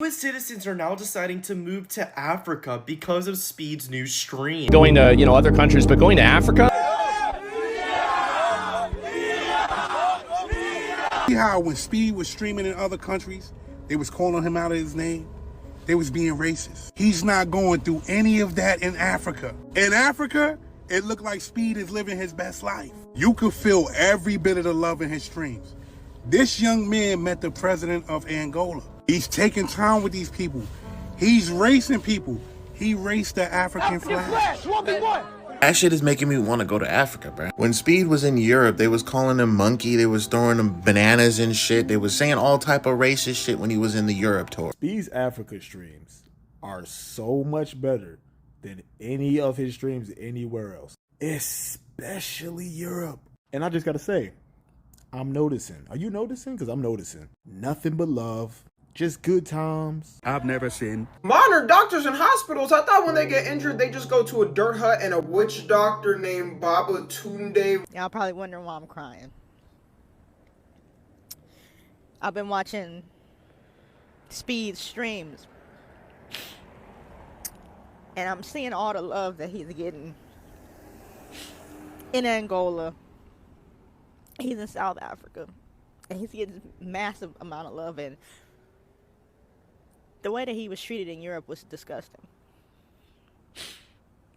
US citizens are now deciding to move to Africa because of Speed's new stream. Going to, other countries, but going to Africa? See how when Speed was streaming in other countries, they was calling him out of his name? They was being racist. He's not going through any of that in Africa. In Africa, it looked like Speed is living his best life. You could feel every bit of the love in his streams. This young man met the president of Angola. He's taking time with these people. He's racing people. He raced the African flag. That shit is making me want to go to Africa, bro. When Speed was in Europe, they was calling him monkey. They was throwing him bananas and shit. They was saying all type of racist shit when he was in the Europe tour. Speed's Africa streams are so much better than any of his streams anywhere else, especially Europe. And I just got to say, I'm noticing. Are you noticing? Because I'm noticing. Nothing but love. Just good times. I've never seen modern doctors in hospitals. I thought when they get injured, they just go to a dirt hut and a witch doctor named Baba Tunde. Y'all probably wondering why I'm crying. I've been watching Speed streams, and I'm seeing all the love that he's getting in Angola. He's in South Africa, and he's getting massive amount of love, and the way that he was treated in Europe was disgusting.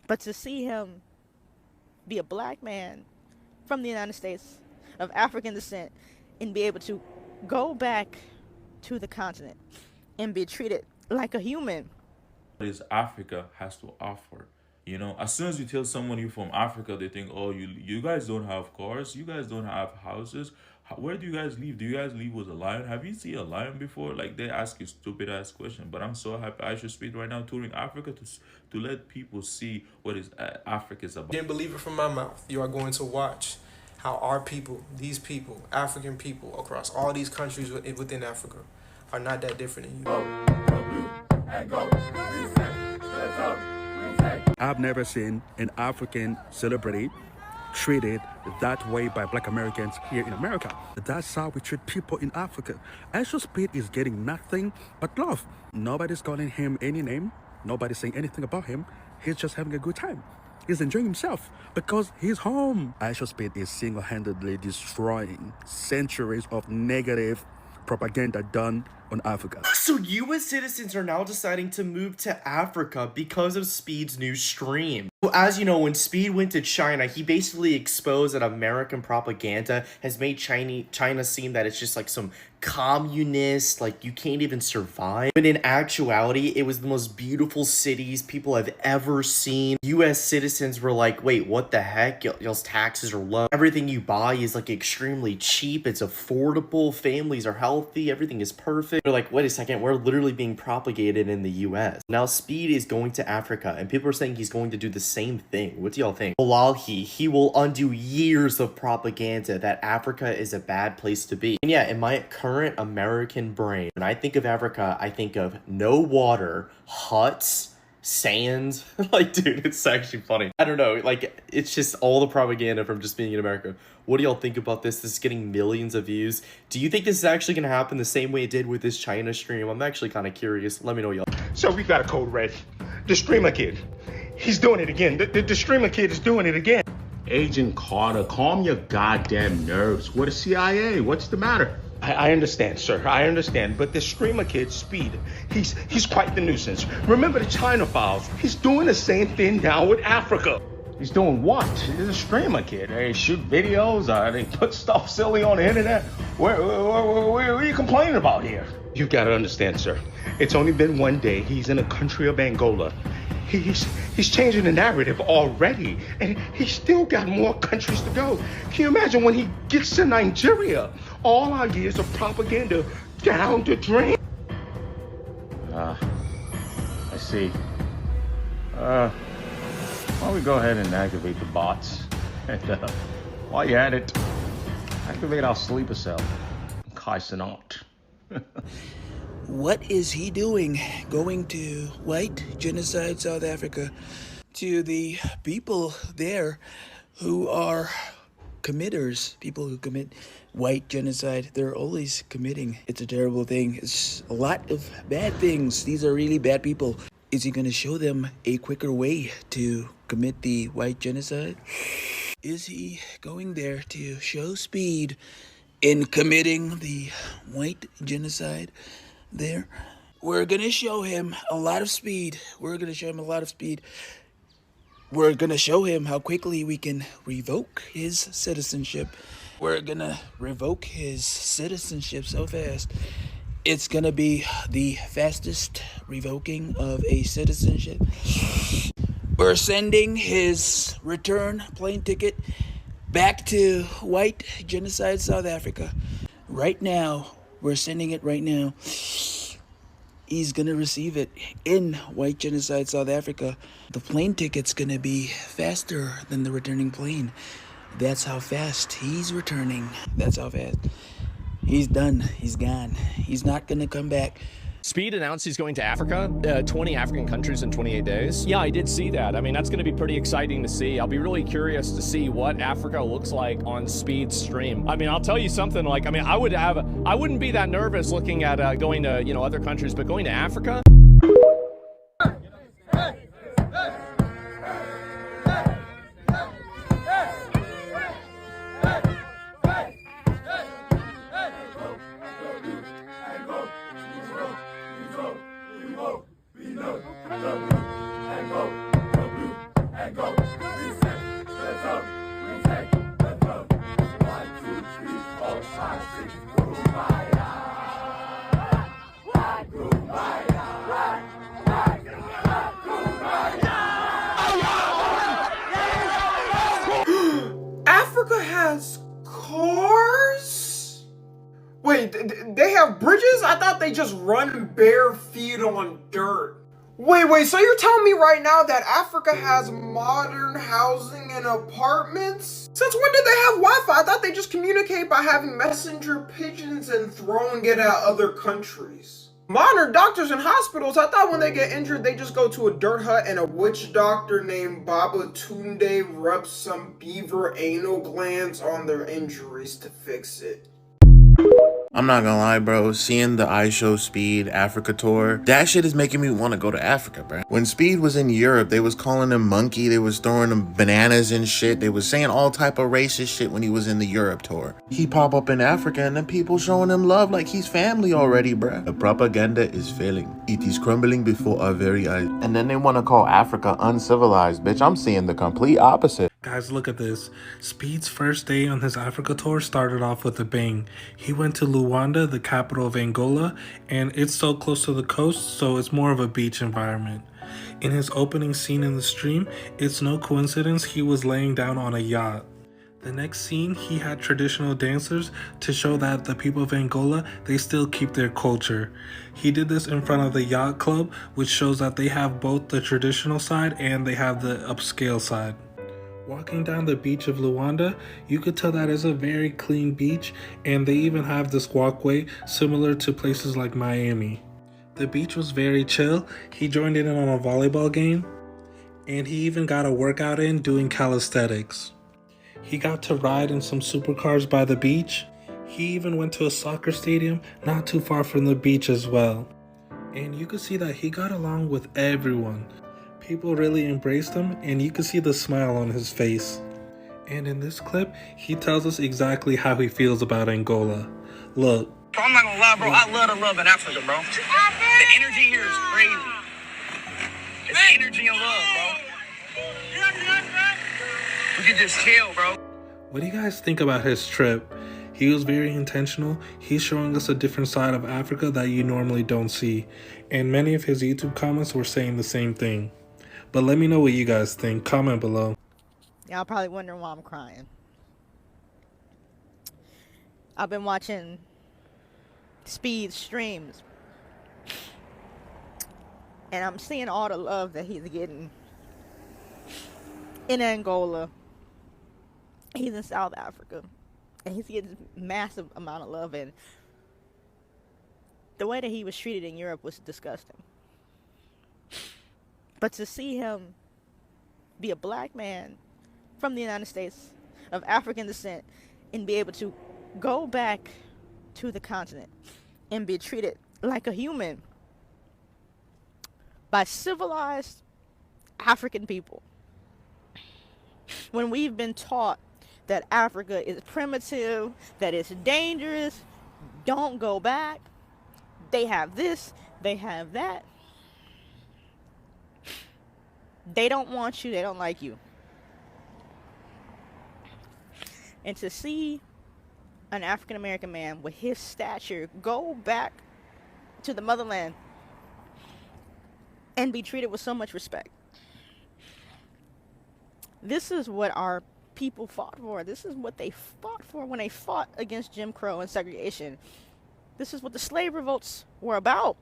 But to see him be a black man from the United States of African descent and be able to go back to the continent and be treated like a human. Is Africa has to offer. As soon as you tell someone you're from Africa, they think, oh, you guys don't have cars, you guys don't have houses. Where do you guys live? Do you guys live with a lion? Have you seen a lion before? Like, they ask you stupid ass question. But I'm so happy I should speak right now touring Africa to let people see what is Africa is about. Didn't believe it from my mouth. You are going to watch how our people, these people, African people across all these countries within Africa, are not that different than you. I've never seen an African celebrity treated that way by black Americans here in America. That's how we treat people in Africa. Extra Speed is getting nothing but love. Nobody's calling him any name. Nobody's saying anything about him. He's just having a good time. He's enjoying himself because he's home. Extra Speed is single-handedly destroying centuries of negative propaganda done on Africa. So US citizens are now deciding to move to Africa because of Speed's new stream. So as you know, when Speed went to China, he basically exposed that American propaganda has made China seem that it's just like some communist, like you can't even survive. But in actuality, it was the most beautiful cities people have ever seen. US citizens were like, wait, what the heck? Y'all's taxes are low. Everything you buy is like extremely cheap. It's affordable. Families are healthy. Everything is perfect. They're like, wait a second, we're literally being propagated in the US. Now Speed is going to Africa, and people are saying he's going to do the same thing. What do y'all think? Wallahi, he will undo years of propaganda that Africa is a bad place to be. And yeah, in my current American brain, when I think of Africa, I think of no water, huts, sand. Like, dude, it's actually funny. I don't know, like, it's just all the propaganda from just being in America. What do y'all think about this? This is getting millions of views. Do you think this is actually gonna happen the same way it did with this China stream? I'm actually kind of curious. Let me know, y'all. So we got a code red. The streamer kid. He's doing it again. The streamer kid is doing it again. Agent Carter, calm your goddamn nerves. We're the CIA. What's the matter? I understand, sir. I understand. But the streamer kid, Speed, he's quite the nuisance. Remember the China files? He's doing the same thing now with Africa. He's doing what? He's a streamer kid. They shoot videos. They put stuff silly on the internet. What are you complaining about here? You gotta understand, sir. It's only been one day. He's in a country of Angola. He's changing the narrative already, and he's still got more countries to go. Can you imagine when he gets to Nigeria? All our years of propaganda down the drain. I see. Why don't we go ahead and activate the bots? And while you're at it, activate our sleeper cell. Carson out. What is he doing going to white genocide South Africa to the people there who are committers, people who commit white genocide, they're always committing. It's a terrible thing. It's a lot of bad things. These are really bad people. Is he going to show them a quicker way to commit the white genocide? Is he going there to show speed in committing the white genocide there? We're going to show him a lot of speed. We're going to show him a lot of speed. We're going to show him how quickly we can revoke his citizenship. We're going to revoke his citizenship so fast. It's going to be the fastest revoking of a citizenship. We're sending his return plane ticket back to white genocide South Africa. Right now, we're sending it right now. He's gonna receive it in white genocide South Africa. The plane ticket's gonna be faster than the returning plane. That's how fast he's returning. That's how fast. He's done. He's gone. He's not gonna come back. Speed announced he's going to Africa, 20 African countries in 28 days. Yeah, I did see that. I mean, that's going to be pretty exciting to see. I'll be really curious to see what Africa looks like on Speed's stream. I mean, I'll tell you something, like, I mean, I wouldn't be that nervous looking at going to, you know, other countries, but going to Africa? Africa has cars? Wait, they have bridges? I thought they just run bare feet on dirt. Wait, so you're telling me right now that Africa has modern housing and apartments? Since when did they have Wi-Fi? I thought they just communicate by having messenger pigeons and throwing it at other countries. Modern doctors and hospitals, I thought when they get injured, they just go to a dirt hut and a witch doctor named Baba Tunde rubs some beaver anal glands on their injuries to fix it. I'm not gonna lie, bro. Seeing the iShow Speed Africa tour, that shit is making me want to go to Africa, bro. When Speed was in Europe, they was calling him monkey. They was throwing him bananas and shit. They was saying all type of racist shit when he was in the Europe tour. He pop up in Africa and then people showing him love like he's family already, bro. The propaganda is failing. It is crumbling before our very eyes. And then they want to call Africa uncivilized, bitch. I'm seeing the complete opposite. Guys, look at this. Speed's first day on his Africa tour started off with a bang. He went to Luanda, the capital of Angola, and it's so close to the coast, so it's more of a beach environment. In his opening scene in the stream, it's no coincidence he was laying down on a yacht. The next scene, he had traditional dancers to show that the people of Angola, they still keep their culture. He did this in front of the yacht club, which shows that they have both the traditional side and they have the upscale side. Walking down the beach of Luanda, you could tell that it's a very clean beach, and they even have this walkway similar to places like Miami. The beach was very chill. He joined in on a volleyball game, and he even got a workout in doing calisthenics. He got to ride in some supercars by the beach. He even went to a soccer stadium not too far from the beach as well. And you could see that he got along with everyone. People really embraced him, and you could see the smile on his face. And in this clip, he tells us exactly how he feels about Angola. Look. Bro, I'm not gonna lie, bro. I love the love in Africa, bro. The energy here is crazy. It's energy and love, bro. We can just chill, bro. What do you guys think about his trip? He was very intentional. He's showing us a different side of Africa that you normally don't see. And many of his YouTube comments were saying the same thing. But let me know what you guys think. Comment below. Y'all probably wondering why I'm crying. I've been watching Speed streams, and I'm seeing all the love that he's getting in Angola. He's in South Africa, and he's getting massive amount of love, and the way that he was treated in Europe was disgusting. But to see him be a black man from the United States of African descent and be able to go back to the continent and be treated like a human by civilized African people. When we've been taught that Africa is primitive, that it's dangerous, don't go back, they have this, they have that. They don't want you, they don't like you. And to see an African American man with his stature go back to the motherland and be treated with so much respect. This is what our people fought for. This is what they fought for when they fought against Jim Crow and segregation. This is what the slave revolts were about.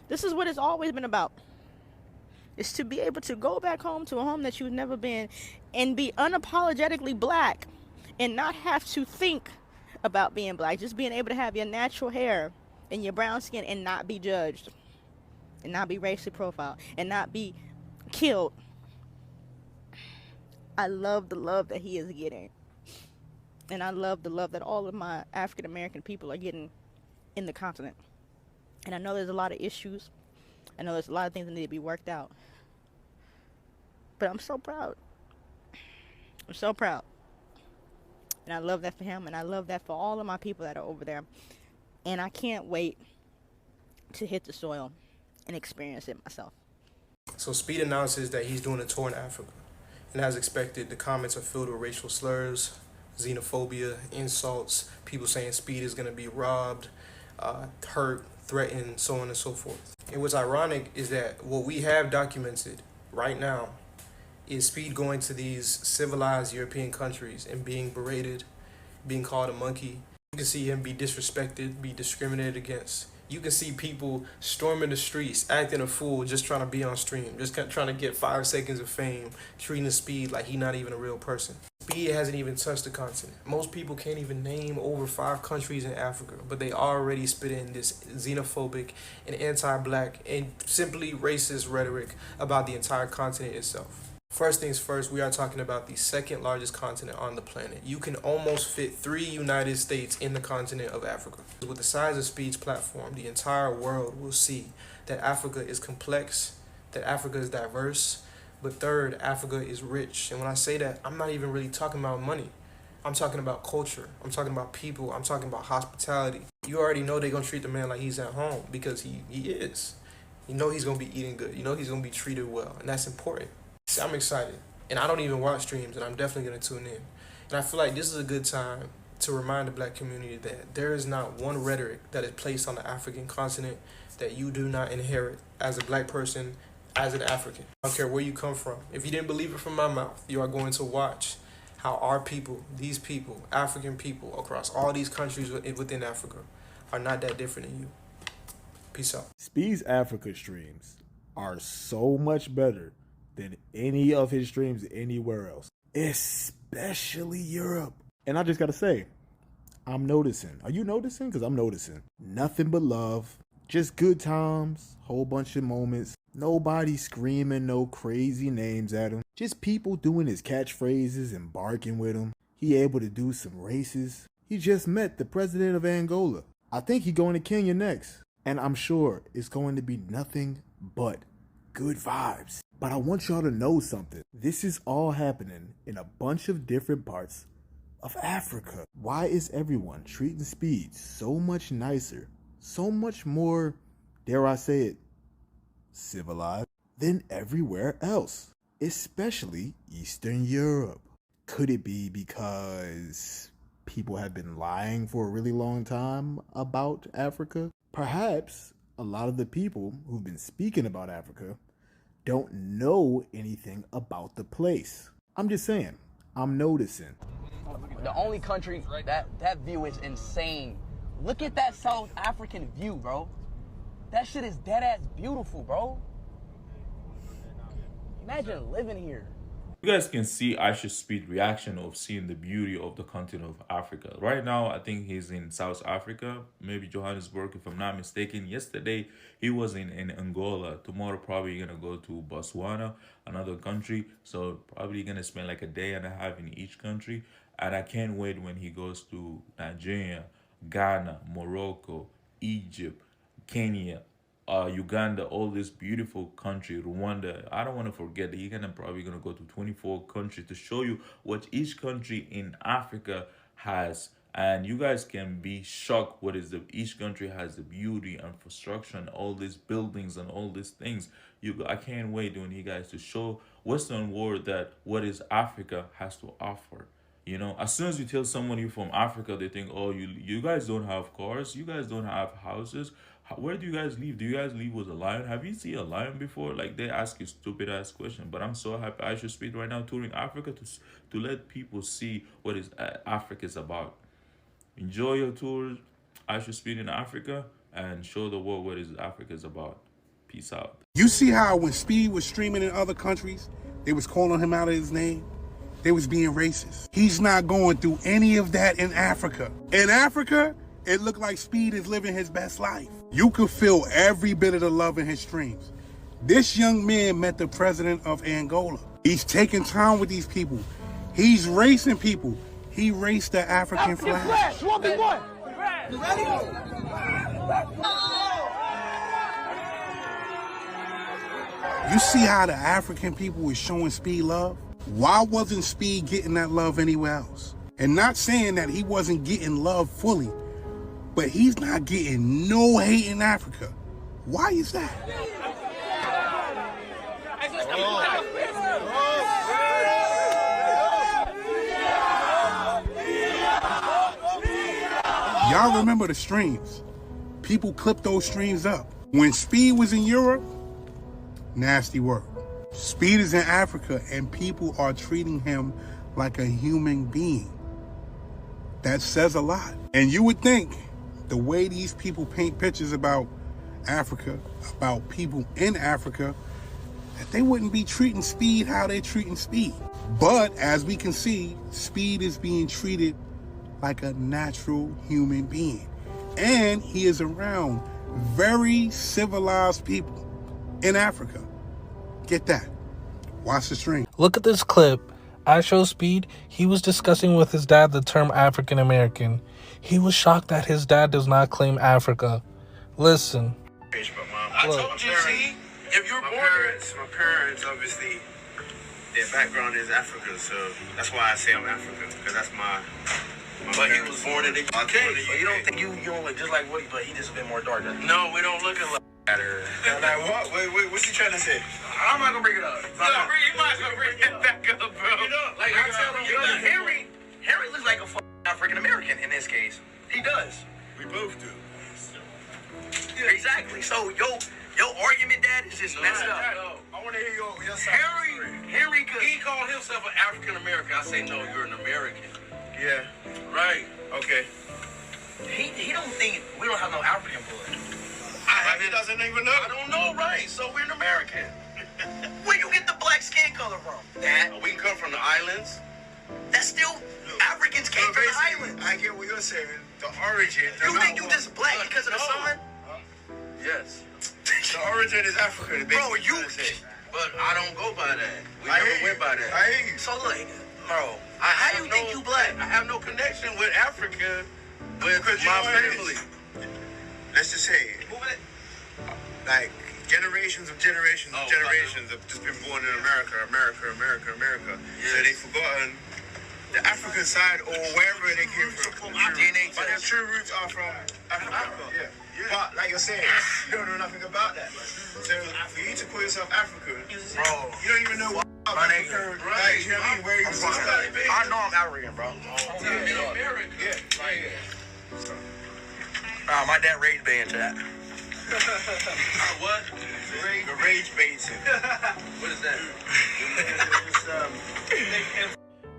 This is what it's always been about. It's to be able to go back home to a home that you've never been and be unapologetically black and not have to think about being black. Just being able to have your natural hair and your brown skin and not be judged and not be racially profiled and not be killed. I love the love that he is getting. And I love the love that all of my African American people are getting in the continent. And I know there's a lot of issues. I know there's a lot of things that need to be worked out. But I'm so proud. I'm so proud. And I love that for him. And I love that for all of my people that are over there. And I can't wait to hit the soil and experience it myself. So Speed announces that he's doing a tour in Africa. And as expected, the comments are filled with racial slurs, xenophobia, insults, people saying Speed is going to be robbed, hurt, threatened, so on and so forth. And what's ironic is that what we have documented right now is Speed going to these civilized European countries and being berated, being called a monkey. You can see him be disrespected, be discriminated against. You can see people storming the streets, acting a fool, just trying to be on stream, just trying to get 5 seconds of fame, treating Speed like he's not even a real person. Speed hasn't even touched the continent. Most people can't even name over 5 countries in Africa, but they already spit in this xenophobic and anti-black and simply racist rhetoric about the entire continent itself. First things first, we are talking about the second largest continent on the planet. You can almost fit 3 United States in the continent of Africa. With the size of Speed's platform, the entire world will see that Africa is complex, that Africa is diverse, but third, Africa is rich. And when I say that, I'm not even really talking about money. I'm talking about culture. I'm talking about people. I'm talking about hospitality. You already know they're going to treat the man like he's at home because he is. You know he's going to be eating good. You know he's going to be treated well, and that's important. I'm excited, and I don't even watch streams, and I'm definitely going to tune in. And I feel like this is a good time to remind the black community that there is not one rhetoric that is placed on the African continent that you do not inherit as a black person, as an African. I don't care where you come from. If you didn't believe it from my mouth, you are going to watch how our people, these people, African people across all these countries within Africa are not that different than you. Peace out. Speed's Africa streams are so much better than any of his streams anywhere else, especially Europe. And I just gotta say, I'm noticing. Are you noticing? Because I'm noticing. Nothing but love, just good times, whole bunch of moments, nobody screaming no crazy names at him, just people doing his catchphrases and barking with him. He able to do some races. He just met the president of Angola. I think he going to Kenya next. And I'm sure it's going to be nothing but good vibes. But I want y'all to know something. This is all happening in a bunch of different parts of Africa. Why is everyone treating Speed so much nicer, so much more, dare I say it, civilized than everywhere else, especially Eastern Europe? Could it be because people have been lying for a really long time about Africa? Perhaps a lot of the people who've been speaking about Africa don't know anything about the place. I'm just saying, I'm noticing. The only country, that view is insane. Look at that South African view, bro. That shit is dead ass beautiful, bro. Imagine living here. You guys can see Aisha Speed reaction of seeing the beauty of the continent of Africa. Right now, I think he's in South Africa, maybe Johannesburg, if I'm not mistaken. Yesterday, he was in Angola. Tomorrow, probably gonna go to Botswana, another country. So probably gonna spend like a day and a half in each country. And I can't wait when he goes to Nigeria, Ghana, Morocco, Egypt, Kenya, Uganda, all this beautiful country, Rwanda. I don't want to forget that you're gonna probably gonna go to 24 countries to show you what each country in Africa has, and you guys can be shocked what is the each country has the beauty, infrastructure, and all these buildings and all these things. I can't wait when you guys to show Western world that what is Africa has to offer. You know, as soon as you tell someone you're from Africa, they think, oh, you guys don't have cars, you guys don't have houses. Where do you guys live? Do you guys live with a lion? Have you seen a lion before? Like, they ask you stupid ass question. But I'm so happy I should speak right now touring Africa to let people see what is Africa is about. Enjoy your tours. I should speak in Africa and show the world what is Africa is about. Peace out. You see how when Speed was streaming in other countries, they was calling him out of his name? They was being racist. He's not going through any of that in Africa. In Africa, it looked like Speed is living his best life. You could feel every bit of the love in his streams. This young man met the president of Angola. He's taking time with these people. He's racing people. He raced the African flag. You see how the African people is showing Speed love? Why wasn't Speed getting that love anywhere else? And not saying that he wasn't getting love fully, but he's not getting no hate in Africa. Why is that? Y'all remember the streams. People clipped those streams up. When Speed was in Europe, nasty work. Speed is in Africa and people are treating him like a human being. That says a lot. And you would think the way these people paint pictures about Africa, about people in Africa, that they wouldn't be treating Speed how they're treating Speed. But as we can see, Speed is being treated like a natural human being. And he is around very civilized people in Africa. Get that. Watch the stream. Look at this clip. I Show Speed, he was discussing with his dad the term African American. He was shocked that his dad does not claim Africa. Listen. I told you, see, if you're born my parents, obviously, their background is Africa, so that's why I say I'm African, because that's my but he was born in the UK. So you don't think you don't look just like Woody, but he just a bit more darker. No, we don't look alike. Like what? Wait, what's he trying to say? I'm not gonna bring it up. You might as well bring it back up, bro. You know, like I tell him, Harry looks like a African American in this case. He does. We both do. Yeah. Exactly. So your argument, Dad, is just messed up. No. I want to hear your side. Harry, he called himself an African American. I say no, you're an American. Yeah. Right. Okay. He don't think we don't have no African blood. He doesn't even know. I don't know, right? So we're an American. Where you get the black skin color from? That we come from the islands. That's still Africans came from the islands. I get what you're saying. The origin. You think you just black because of the sun? Yes. The origin is African. Bro, but I don't go by that. We never went by that. I hear you. So look, bro, how you think you black? I have no connection with Africa with my family. Let's just say, like, generations of generations have just been born in America. Yeah. So they've forgotten the African side or wherever they came from. DNA, but their true roots are from Africa. Yeah. But like you're saying, you don't know nothing about that. So for you to call yourself African, bro, you don't even know what my name is. Right? You know what I mean? Where you started? I know I'm African, bro. Yeah, American. Yeah. My dad rage bait into that. What? Rage bait. What is that?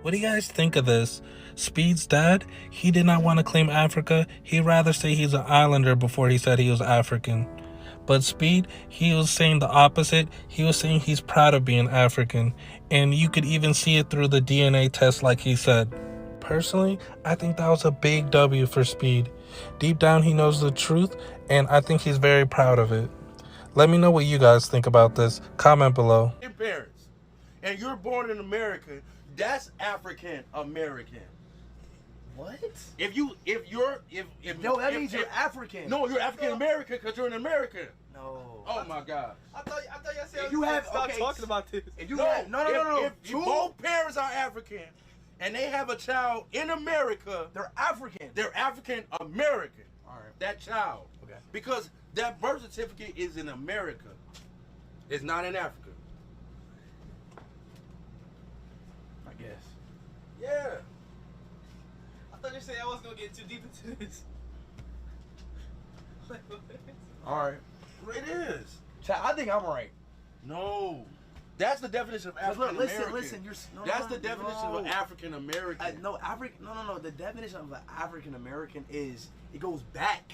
What do you guys think of this? Speed's dad, he did not want to claim Africa. He'd rather say he's an islander before he said he was African. But Speed, he was saying the opposite. He was saying he's proud of being African. And you could even see it through the DNA test like he said. Personally, I think that was a big W for Speed. Deep down, he knows the truth, and I think he's very proud of it. Let me know what you guys think about this. Comment below. Parents, and you're born in America, that's African American. What? No, that means you're African. No, you're African American because you're an American. No. Oh my God. I thought y'all said You have stop okay, talking about this. If you have, no. If both parents are African and they have a child in America, They're African. they're African American. All right. That child. Okay. Because that birth certificate is in America. It's not in Africa. I guess. Yeah. I thought you said I wasn't gonna get too deep into this. All right. It is. I think I'm right. No. That's the definition of African American. Listen. That's the definition of African American. No. The definition of an African American is it goes back.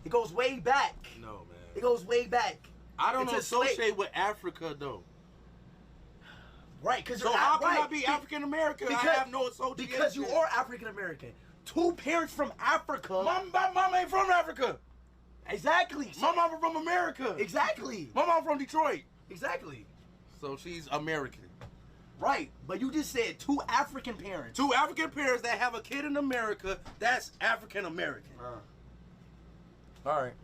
It goes way back. No, man. It goes way back. I don't associate with Africa though. Right, because so how can I be African American? I have no association. Because you are African American. Two parents from Africa. My mom ain't from Africa. Exactly. My mom from America. Exactly. My mom from Detroit. Exactly. So she's American. Right, but you just said two African parents. Two African parents that have a kid in America, that's African American. All right.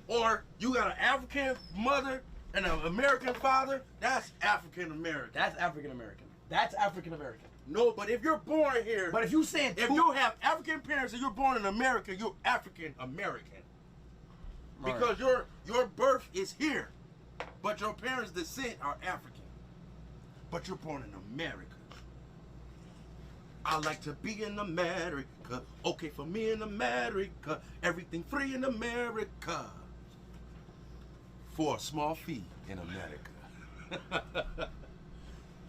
Or you got an African mother and an American father, that's African American. That's African American. That's African American. No, but if you're born here, but if you saying if you have African parents and you're born in America, you're African American. Because your birth is here, but your parents' descent are African. But you're born in America. I like to be in America. Okay for me in America. Everything free in America. For a small fee in America.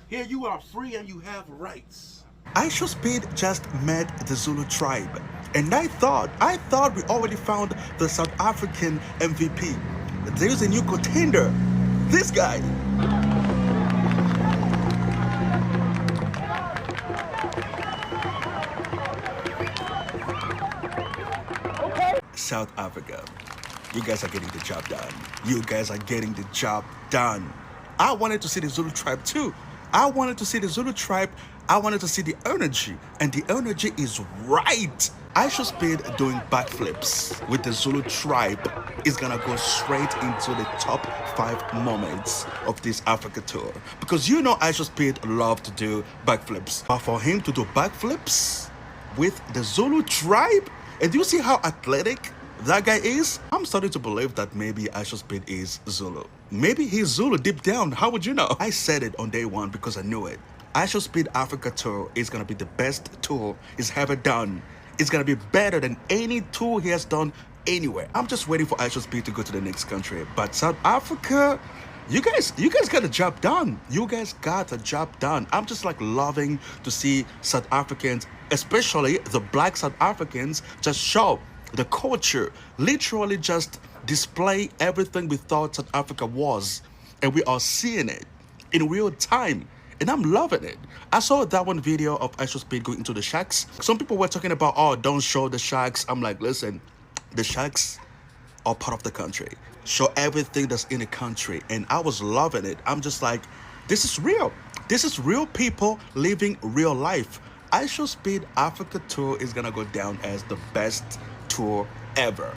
Here you are free and you have rights. Aisha Speed just met the Zulu tribe, and I thought we already found the South African MVP. There's a new contender. This guy. South Africa. You guys are getting the job done. You guys are getting the job done. I wanted to see the Zulu tribe too. I wanted to see the Zulu tribe. I wanted to see the energy, and the energy is right. Aisha Speed doing backflips with the Zulu tribe is gonna go straight into the top 5 moments of this Africa tour. Because you know Aisha Speed love to do backflips. But for him to do backflips with the Zulu tribe, and do you see how athletic that guy is? I'm starting to believe that maybe Aisha Speed is Zulu. Maybe he's Zulu deep down. How would you know? I said it on day 1 because I knew it. Aisha Speed Africa tour is gonna be the best tour he's ever done. It's gonna be better than any tour he has done anywhere. I'm just waiting for Aisha Speed to go to the next country. But South Africa, you guys got the job done. You guys got the job done. I'm just like loving to see South Africans, especially the black South Africans, just show the culture, literally just display everything we thought South Africa was, and we are seeing it in real time, and I'm loving it. I saw that one video of Aisha Speed going into the shacks. Some people were talking about, oh, don't show the shacks. I'm like, listen, the shacks are part of the country. Show everything that's in the country, and I was loving it. I'm just like, this is real. This is real people living real life. Aisha Speed Africa tour is gonna go down as the best tour ever.